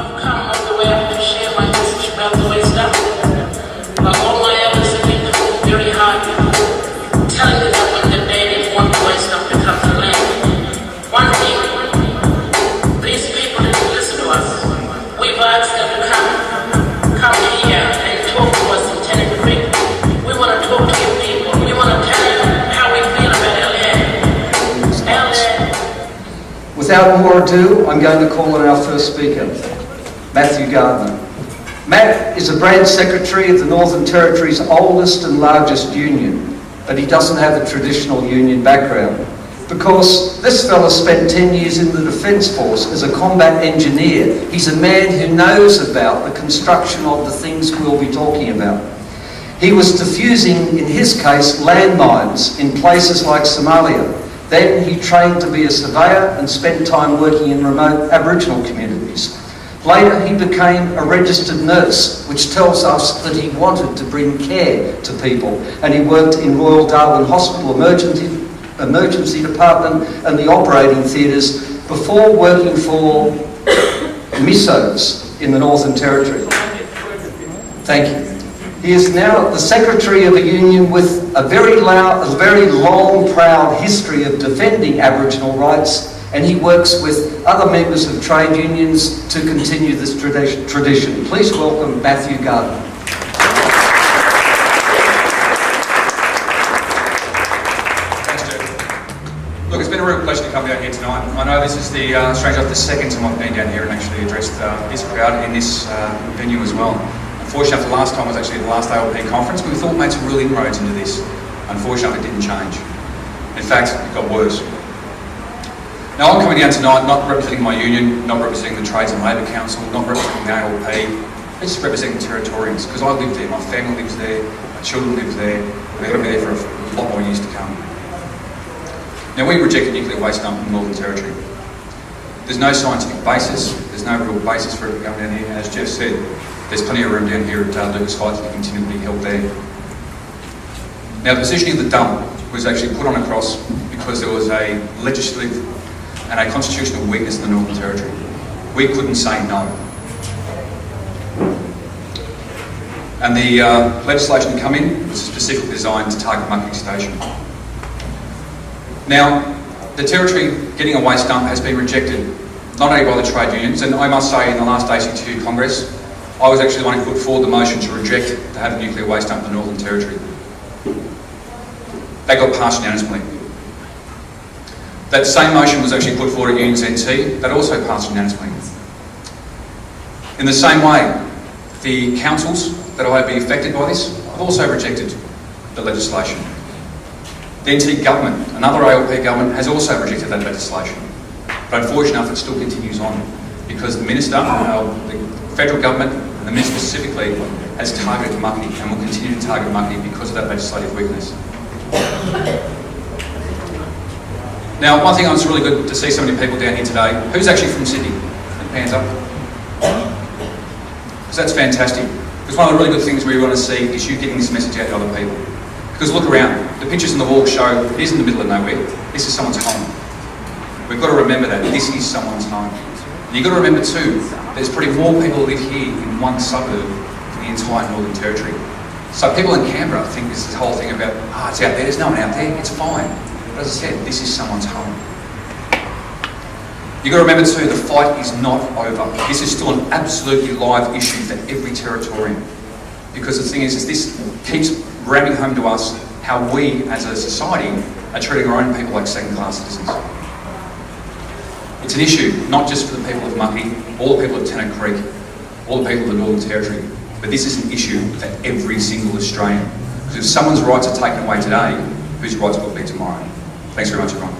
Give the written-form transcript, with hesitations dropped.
I've come all the way up to share my message about the West Africa. But all my elders have been very hard, telling me that when the day they want the West Africa comes to land. One thing, these people didn't listen to us. We've asked them to come here and talk to us in Tenerife. We want to talk to you people. We want to tell you how we feel about our land. Without more ado, I'm going to call on our first speaker, Matthew Gardner. Matt is a branch secretary of the Northern Territory's oldest and largest union, but he doesn't have a traditional union background because this fella spent 10 years in the Defence Force as a combat engineer. He's a man who knows about the construction of the things we'll be talking about. He was defusing, in his case, landmines in places like Somalia. Then he trained to be a surveyor and spent time working in remote Aboriginal communities. Later he became a registered nurse, which tells us that he wanted to bring care to people, and he worked in Royal Darwin Hospital emergency department and the operating theatres before working for MISOs in the Northern Territory. Thank you. He is now the secretary of a union with a very long, proud history of defending Aboriginal rights, and he works with other members of trade unions to continue this tradition. Please welcome Matthew Gardner. Thanks, Jeff. Look, it's been a real pleasure to come down here tonight. I know this is strangely enough, the second time I've been down here and actually addressed this crowd in this venue as well. Unfortunately, the last time was actually the last ALP conference, but we thought we made some real inroads into this. Unfortunately, it didn't change. In fact, it got worse. Now, I'm coming down tonight not representing my union, not representing the Trades and Labour Council, not representing the ALP, but just representing the Territorians, because I live there, my family lives there, my children live there, and they're going to be there for a lot more years to come. Now, we reject the nuclear waste dump in the Northern Territory. There's no scientific basis, there's no real basis for it going down here, and as Jeff said, there's plenty of room down here at Lucas Heights to continue to be held there. Now, the positioning of the dump was actually put on across because there was a legislative and a constitutional weakness in the Northern Territory. We couldn't say no. And the legislation to come in was specifically designed to target Muckaty Station. Now, the Territory getting a waste dump has been rejected, not only by the trade unions, and I must say in the last ACTU Congress, I was actually the one who put forward the motion to reject to have a nuclear waste dump in the Northern Territory. That got passed unanimously. That same motion was actually put forward at Unions NT, that also passed unanimously. In the same way, the councils that will be affected by this have also rejected the legislation. The NT government, another ALP government, has also rejected that legislation. But unfortunately enough, it still continues on because the Minister, the federal government, and the Minister specifically, has targeted Muckaty and will continue to target Muckaty because of that legislative weakness. Now, one thing it's really good to see so many people down here today. Who's actually from Sydney? Hands up. Because that's fantastic. Because one of the really good things we want to see is you getting this message out to other people. Because look around, the pictures on the wall show it is in the middle of nowhere. This is someone's home. We've got to remember that this is someone's home. And you've got to remember too, there's pretty more people who live here in one suburb than the entire Northern Territory. So people in Canberra think this whole thing about, it's out there, there's no one out there, it's fine. But as I said, this is someone's home. You've got to remember too, the fight is not over. This is still an absolutely live issue for every Territorian. Because the thing is this keeps ramming home to us how we as a society are treating our own people like second-class citizens. It's an issue, not just for the people of Muckaty, all the people of Tennant Creek, all the people of the Northern Territory, but this is an issue for every single Australian. Because if someone's rights are taken away today, whose rights will it be tomorrow? Thanks very much, everyone.